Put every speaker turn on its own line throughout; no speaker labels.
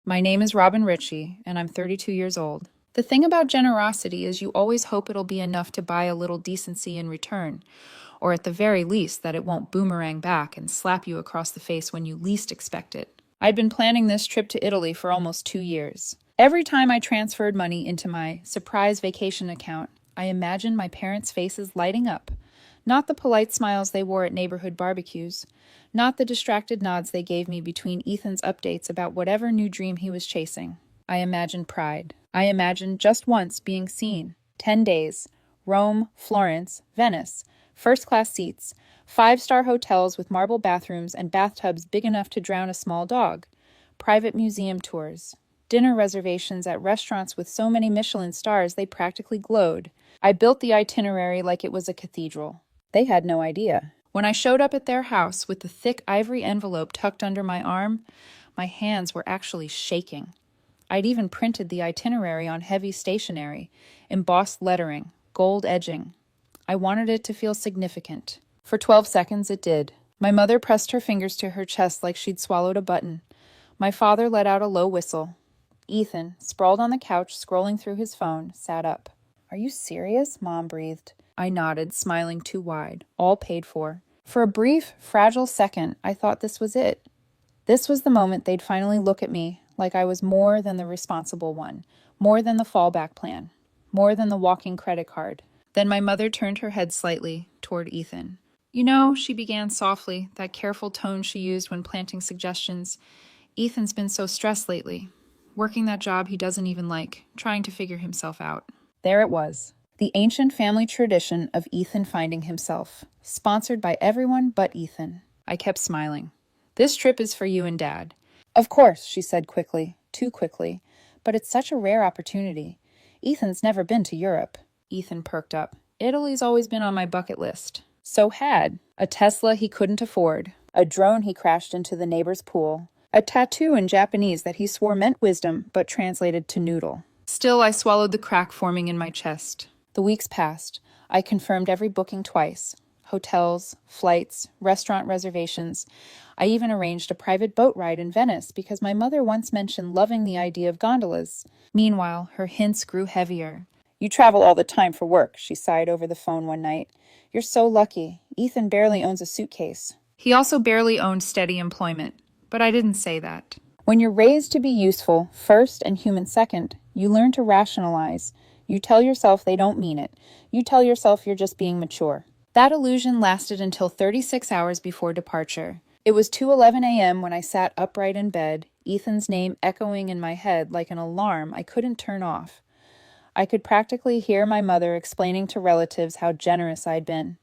My name is Robin Ritchie, and I'm 32 years old. The thing about generosity is you always hope it'll be enough to buy a little decency in return, or at the very least that it won't boomerang back and slap you across the face when you least expect it. I'd been planning this trip to Italy for almost 2 years. Every time I transferred money into my surprise vacation account, I imagined my parents' faces lighting up. Not the polite smiles they wore at neighborhood barbecues, not the distracted nods they gave me between Ethan's updates about whatever new dream he was chasing. I imagined pride. I imagined just once being seen. 10 days. Rome, Florence, Venice. First-class seats. Five-star hotels with marble bathrooms and bathtubs big enough to drown a small dog. Private museum tours. Dinner reservations at restaurants with so many Michelin stars they practically glowed. I built the itinerary like it was a cathedral. They had no idea. When I showed up at their house with the thick ivory envelope tucked under my arm, my hands were actually shaking. I'd even printed the itinerary on heavy stationery, embossed lettering, gold edging. I wanted it to feel significant. For 12 seconds it did. My mother pressed her fingers to her chest like she'd swallowed a button. My father let out a low whistle. Ethan, sprawled on the couch scrolling through his phone, sat up. "Are you serious?" Mom breathed. I nodded, smiling too wide. All paid for. For a brief, fragile second, I thought this was it. This was the moment they'd finally look at me like I was more than the responsible one, more than the fallback plan, more than the walking credit card. Then my mother turned her head slightly toward Ethan. "You know," she began softly, that careful tone she used when planting suggestions, "Ethan's been so stressed lately, working that job he doesn't even like, trying to figure himself out." There it was. The ancient family tradition of Ethan finding himself, sponsored by everyone but Ethan. I kept smiling. "This trip is for you and Dad." "Of course," she said quickly, too quickly, "but it's such a rare opportunity. Ethan's never been to Europe." Ethan perked up. "Italy's always been on my bucket list." So had a Tesla he couldn't afford, a drone he crashed into the neighbor's pool, a tattoo in Japanese that he swore meant wisdom but translated to noodle. Still, I swallowed the crack forming in my chest. The weeks passed. I confirmed every booking twice. Hotels, flights, restaurant reservations. I even arranged a private boat ride in Venice because my mother once mentioned loving the idea of gondolas. Meanwhile, her hints grew heavier. "You travel all the time for work," she sighed over the phone one night. "You're so lucky. Ethan barely owns a suitcase." He also barely owned steady employment, but I didn't say that. When you're raised to be useful first and human second, you learn to rationalize. You tell yourself they don't mean it. You tell yourself you're just being mature. That illusion lasted until 36 hours before departure. It was 2:11 a.m. when I sat upright in bed, Ethan's name echoing in my head like an alarm I couldn't turn off. I could practically hear my mother explaining to relatives how generous I'd been,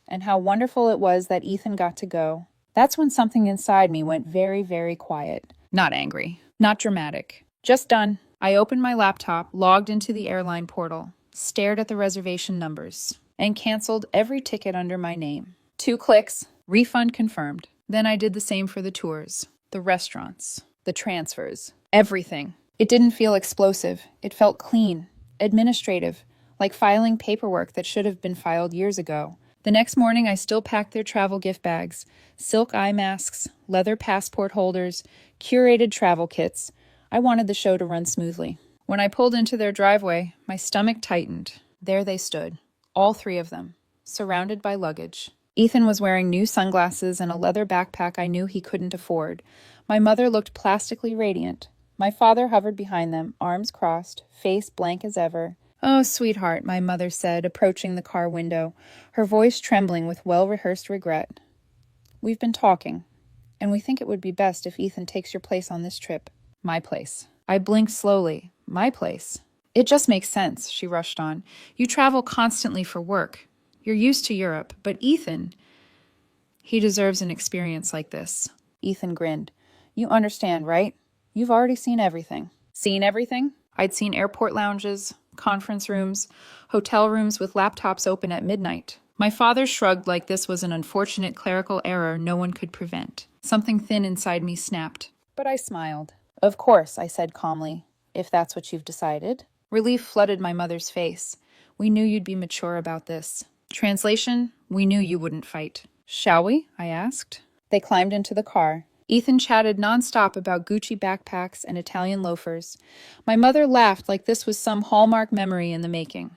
and how wonderful it was that Ethan got to go. That's when something inside me went very, very quiet. Not angry, not dramatic. Just done. I opened my laptop, logged into the airline portal, stared at the reservation numbers, and canceled every ticket under my name. 2 clicks, refund confirmed. Then I did the same for the tours, the restaurants, the transfers, everything. It didn't feel explosive. It felt clean, administrative, like filing paperwork that should have been filed years ago. The next morning, I still packed their travel gift bags, silk eye masks, leather passport holders, curated travel kits. I wanted the show to run smoothly. When I pulled into their driveway, my stomach tightened. There they stood, all 3 of them, surrounded by luggage. Ethan was wearing new sunglasses and a leather backpack I knew he couldn't afford. My mother looked plastically radiant. My father hovered behind them, arms crossed, face blank as ever. "Oh, sweetheart," my mother said, approaching the car window, her voice trembling with well-rehearsed regret. "We've been talking, and we think it would be best if Ethan takes your place on this trip." My place. I blinked slowly. My place. "It just makes sense," she rushed on. "You travel constantly for work. You're used to Europe, but Ethan, he deserves an experience like this." Ethan grinned. "You understand, right? You've already seen everything." Seen everything? I'd seen airport lounges, conference rooms, hotel rooms with laptops open at midnight. My father shrugged like this was an unfortunate clerical error no one could prevent. Something thin inside me snapped. But I smiled. "Of course," I said calmly, "if that's what you've decided." Relief flooded my mother's face. "We knew you'd be mature about this." Translation, we knew you wouldn't fight. "Shall we?" I asked. They climbed into the car. Ethan chatted nonstop about Gucci backpacks and Italian loafers. My mother laughed like this was some Hallmark memory in the making.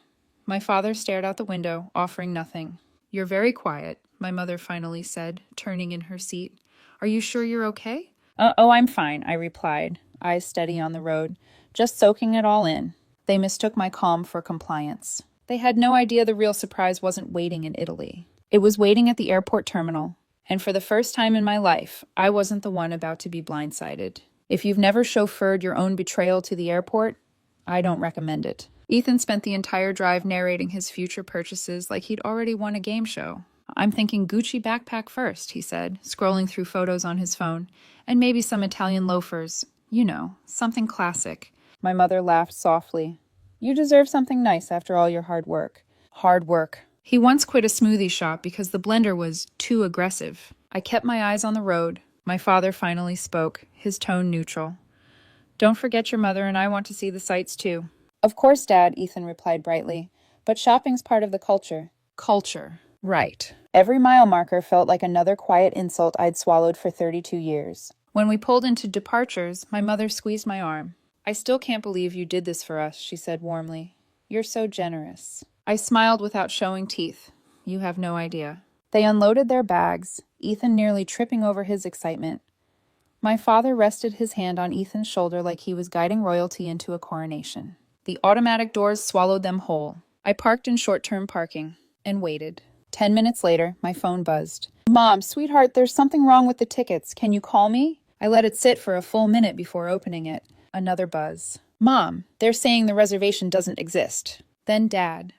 My father stared out the window, offering nothing. "You're very quiet," my mother finally said, turning in her seat. "Are you sure you're okay?" Oh, I'm fine," I replied, eyes steady on the road, just soaking it all in. They mistook my calm for compliance. They had no idea the real surprise wasn't waiting in Italy. It was waiting at the airport terminal. And for the first time in my life, I wasn't the one about to be blindsided. If you've never chauffeured your own betrayal to the airport, I don't recommend it. Ethan spent the entire drive narrating his future purchases like he'd already won a game show. "I'm thinking Gucci backpack first," he said, scrolling through photos on his phone, "and maybe some Italian loafers. You know, something classic." My mother laughed softly. "You deserve something nice after all your hard work." Hard work. He once quit a smoothie shop because the blender was too aggressive. I kept my eyes on the road. My father finally spoke, his tone neutral. "Don't forget your mother and I want to see the sights too." "Of course, Dad," Ethan replied brightly. "But shopping's part of the culture." Culture. Right. Every mile marker felt like another quiet insult I'd swallowed for 32 years. When we pulled into departures, my mother squeezed my arm. "I still can't believe you did this for us," she said warmly. "You're so generous." I smiled without showing teeth. "You have no idea." They unloaded their bags, Ethan nearly tripping over his excitement. My father rested his hand on Ethan's shoulder like he was guiding royalty into a coronation. The automatic doors swallowed them whole. I parked in short-term parking and waited. 10 minutes later, my phone buzzed. "Mom, sweetheart, there's something wrong with the tickets. Can you call me?" I let it sit for a full minute before opening it. Another buzz. "Mom, they're saying the reservation doesn't exist." Then Dad,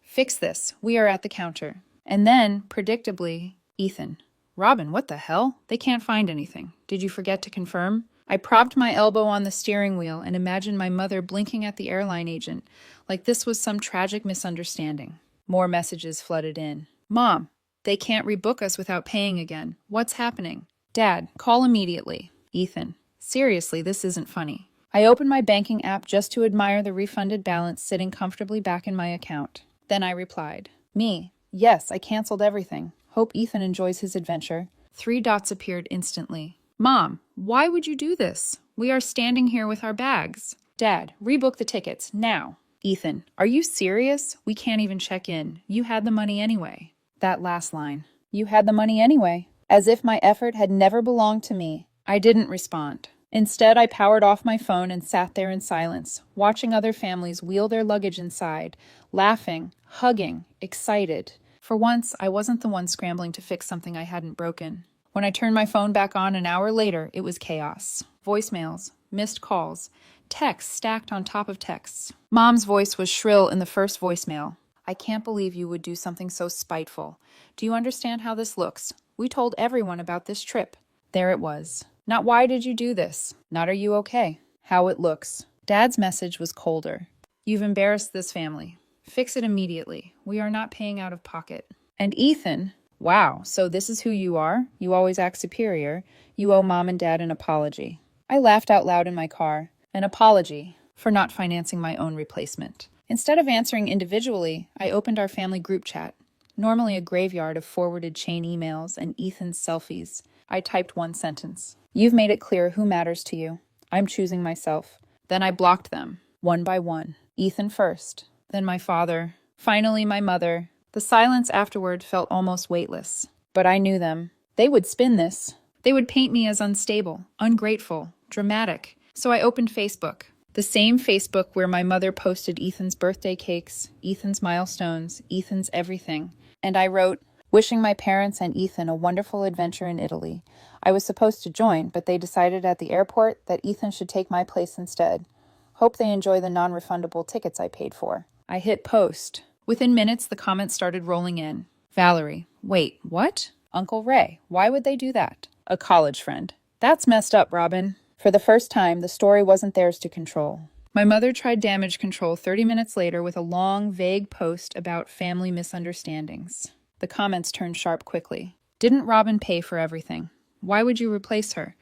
fix this. We are at the counter." And then, predictably, Ethan. "Robin, what the hell? They can't find anything. Did you forget to confirm?" I propped my elbow on the steering wheel and imagined my mother blinking at the airline agent, like this was some tragic misunderstanding. More messages flooded in. "Mom, they can't rebook us without paying again. What's happening?" "Dad, call immediately." Ethan. "Seriously, this isn't funny." I opened my banking app just to admire the refunded balance sitting comfortably back in my account. Then I replied. "Me. Yes, I canceled everything. Hope Ethan enjoys his adventure." 3 dots appeared instantly. "Mom, why would you do this? We are standing here with our bags." "Dad, rebook the tickets, now." Ethan, "Are you serious? We can't even check in. You had the money anyway." That last line. You had the money anyway. As if my effort had never belonged to me. I didn't respond. Instead, I powered off my phone and sat there in silence, watching other families wheel their luggage inside, laughing, hugging, excited. For once, I wasn't the one scrambling to fix something I hadn't broken. When I turned my phone back on an hour later, it was chaos. Voicemails, missed calls, texts stacked on top of texts. Mom's voice was shrill in the first voicemail. "I can't believe you would do something so spiteful. Do you understand how this looks? We told everyone about this trip." There it was. Not "why did you do this?" Not "are you okay?" How it looks. Dad's message was colder. "You've embarrassed this family. Fix it immediately. We are not paying out of pocket." And Ethan, "Wow, so this is who you are? You always act superior. You owe Mom and Dad an apology." I laughed out loud in my car. An apology for not financing my own replacement. Instead of answering individually, I opened our family group chat. Normally a graveyard of forwarded chain emails and Ethan's selfies. I typed one sentence. "You've made it clear who matters to you. I'm choosing myself." Then I blocked them, one by one. Ethan first, then my father, finally my mother. The silence afterward felt almost weightless. But I knew them. They would spin this. They would paint me as unstable, ungrateful, dramatic. So I opened Facebook. The same Facebook where my mother posted Ethan's birthday cakes, Ethan's milestones, Ethan's everything. And I wrote, "Wishing my parents and Ethan a wonderful adventure in Italy. I was supposed to join, but they decided at the airport that Ethan should take my place instead. Hope they enjoy the non-refundable tickets I paid for." I hit post. Within minutes, the comments started rolling in. "Valerie, wait, what? Uncle Ray, why would they do that? A college friend. That's messed up, Robin." For the first time, the story wasn't theirs to control. My mother tried damage control 30 minutes later with a long, vague post about family misunderstandings. The comments turned sharp quickly. "Didn't Robin pay for everything? Why would you replace her?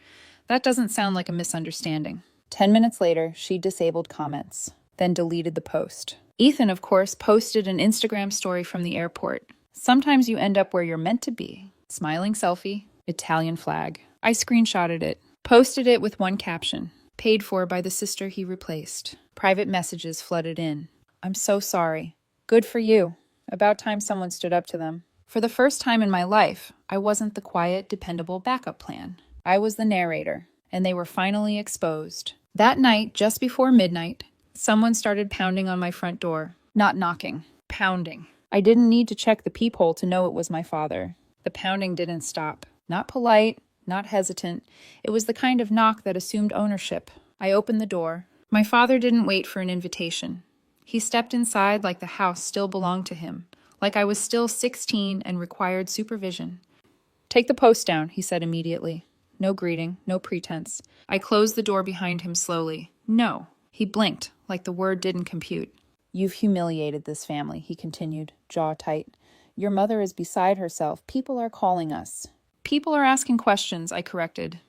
That doesn't sound like a misunderstanding." 10 minutes later, she disabled comments, then deleted the post. Ethan, of course, posted an Instagram story from the airport. "Sometimes you end up where you're meant to be." Smiling selfie, Italian flag. I screenshotted it, posted it with one caption, paid for by the sister he replaced. Private messages flooded in. I'm so sorry. Good for you. About time someone stood up to them. For the first time in my life, I wasn't the quiet, dependable backup plan. I was the narrator, and they were finally exposed. That night, just before midnight, someone started pounding on my front door. Not knocking, pounding. I didn't need to check the peephole to know it was my father. The pounding didn't stop. Not polite, not hesitant. It was the kind of knock that assumed ownership. I opened the door. My father didn't wait for an invitation. He stepped inside like the house still belonged to him, like I was still 16 and required supervision. Take the post down, he said immediately. No greeting, no pretense. I closed the door behind him slowly. No. He blinked, like the word didn't compute. You've humiliated this family, he continued, jaw tight. Your mother is beside herself. People are calling us. People are asking questions, I corrected.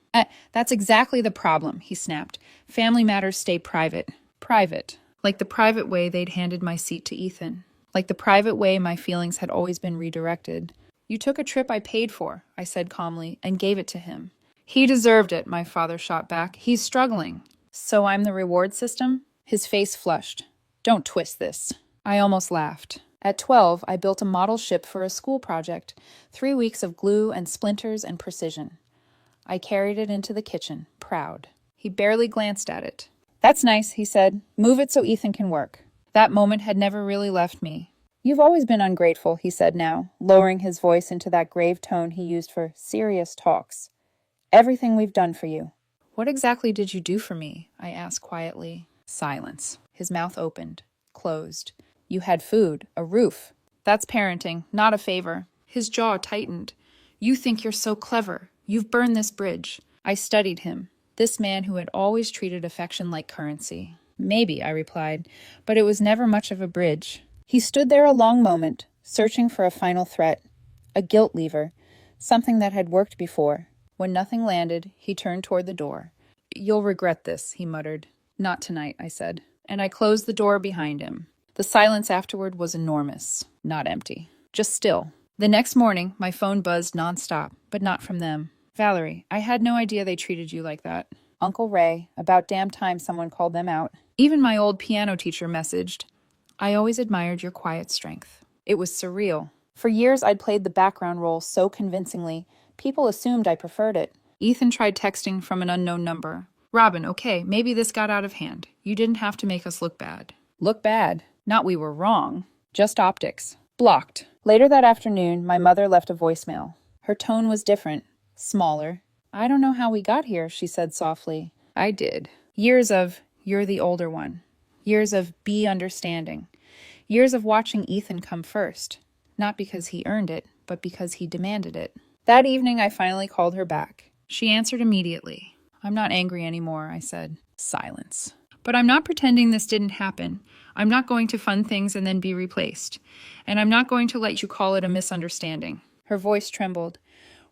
That's exactly the problem, he snapped. Family matters stay private. Private. Like the private way they'd handed my seat to Ethan. Like the private way my feelings had always been redirected. You took a trip I paid for, I said calmly, and gave it to him. He deserved it, my father shot back. He's struggling. So I'm the reward system? His face flushed. Don't twist this. I almost laughed. At 12, I built a model ship for a school project. 3 weeks of glue and splinters and precision. I carried it into the kitchen, proud. He barely glanced at it. That's nice, he said. Move it so Ethan can work. That moment had never really left me. You've always been ungrateful, he said now, lowering his voice into that grave tone he used for serious talks. Everything we've done for you. What exactly did you do for me? I asked quietly. Silence. His mouth opened, closed. You had food, a roof. That's parenting, not a favor. His jaw tightened. You think you're so clever. You've burned this bridge. I studied him, this man who had always treated affection like currency. Maybe, I replied, but it was never much of a bridge. He stood there a long moment, searching for a final threat, a guilt lever, something that had worked before. When nothing landed, he turned toward the door. You'll regret this, he muttered. Not tonight, I said, and I closed the door behind him. The silence afterward was enormous, not empty, just still. The next morning, my phone buzzed nonstop, but not from them. Valerie, I had no idea they treated you like that. Uncle Ray, about damn time someone called them out. Even my old piano teacher messaged. I always admired your quiet strength. It was surreal. For years, I'd played the background role so convincingly, people assumed I preferred it. Ethan tried texting from an unknown number. Robin, okay, maybe this got out of hand. You didn't have to make us look bad. Look bad? Not we were wrong. Just optics. Blocked. Later that afternoon, my mother left a voicemail. Her tone was different. Smaller. I don't know how we got here, she said softly. I did. Years of, you're the older one. Years of be understanding. Years of watching Ethan come first. Not because he earned it, but because he demanded it. That evening, I finally called her back. She answered immediately. I'm not angry anymore, I said. Silence. But I'm not pretending this didn't happen. I'm not going to fund things and then be replaced. And I'm not going to let you call it a misunderstanding. Her voice trembled.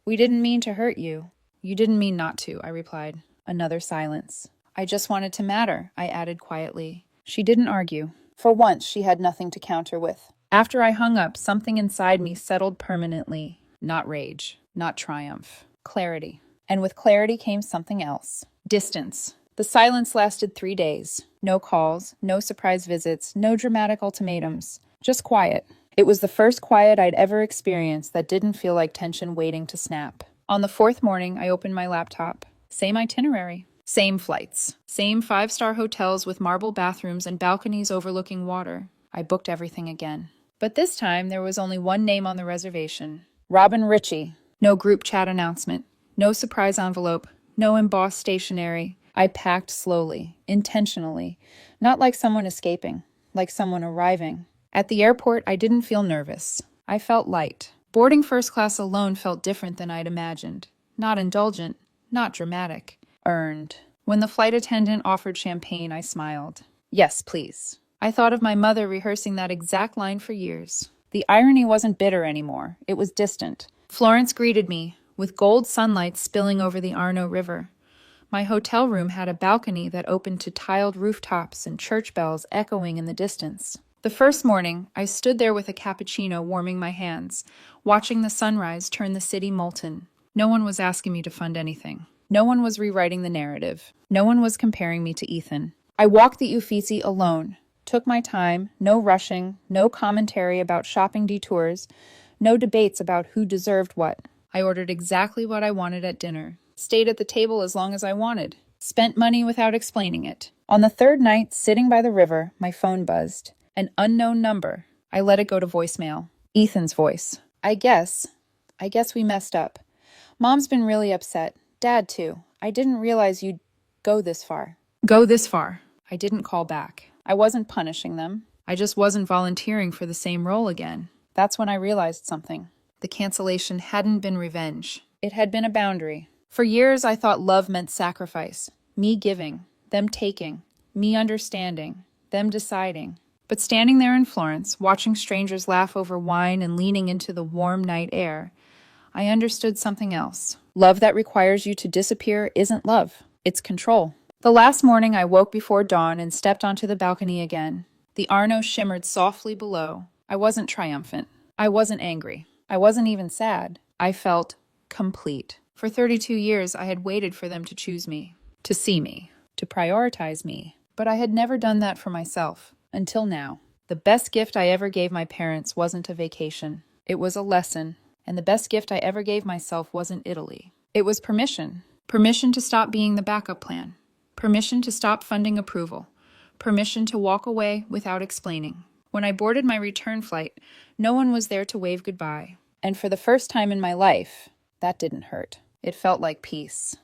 We didn't mean to hurt you. You didn't mean not to, I replied. Another silence. I just wanted to matter, I added quietly. She didn't argue. For once, she had nothing to counter with. After I hung up, something inside me settled permanently. Not rage, not triumph. Clarity. And with clarity came something else. Distance. The silence lasted 3 days. No calls, no surprise visits, no dramatic ultimatums. Just quiet. It was the first quiet I'd ever experienced that didn't feel like tension waiting to snap. On the 4th morning, I opened my laptop. Same itinerary. Same flights. Same 5-star hotels with marble bathrooms and balconies overlooking water. I booked everything again. But this time, there was only one name on the reservation. Robin Ritchie. No group chat announcement. No surprise envelope. No embossed stationery. I packed slowly, intentionally. Not like someone escaping. Like someone arriving. At the airport, I didn't feel nervous. I felt light. Boarding first class alone felt different than I'd imagined. Not indulgent. Not dramatic. Earned. When the flight attendant offered champagne, I smiled. Yes, please. I thought of my mother rehearsing that exact line for years. The irony wasn't bitter anymore. It was distant. Florence greeted me, with gold sunlight spilling over the Arno River. My hotel room had a balcony that opened to tiled rooftops and church bells echoing in the distance. The first morning, I stood there with a cappuccino warming my hands, watching the sunrise turn the city molten. No one was asking me to fund anything. No one was rewriting the narrative. No one was comparing me to Ethan. I walked the Uffizi alone, took my time, no rushing, no commentary about shopping detours, no debates about who deserved what. I ordered exactly what I wanted at dinner, stayed at the table as long as I wanted, spent money without explaining it. On the third night, sitting by the river, my phone buzzed. An unknown number. I let it go to voicemail. Ethan's voice. I guess we messed up. Mom's been really upset. Dad, too. I didn't realize you'd go this far. Go this far. I didn't call back. I wasn't punishing them. I just wasn't volunteering for the same role again. That's when I realized something. The cancellation hadn't been revenge. It had been a boundary. For years, I thought love meant sacrifice. Me giving, them taking, me understanding, them deciding. But standing there in Florence, watching strangers laugh over wine and leaning into the warm night air, I understood something else. Love that requires you to disappear isn't love. It's control. The last morning, I woke before dawn and stepped onto the balcony again. The Arno shimmered softly below. I wasn't triumphant. I wasn't angry. I wasn't even sad. I felt complete. For 32 years, I had waited for them to choose me, to see me, to prioritize me. But I had never done that for myself, until now. The best gift I ever gave my parents wasn't a vacation. It was a lesson. And the best gift I ever gave myself wasn't Italy. It was permission. Permission to stop being the backup plan. Permission to stop funding approval. Permission to walk away without explaining. When I boarded my return flight, no one was there to wave goodbye. And for the first time in my life, that didn't hurt. It felt like peace.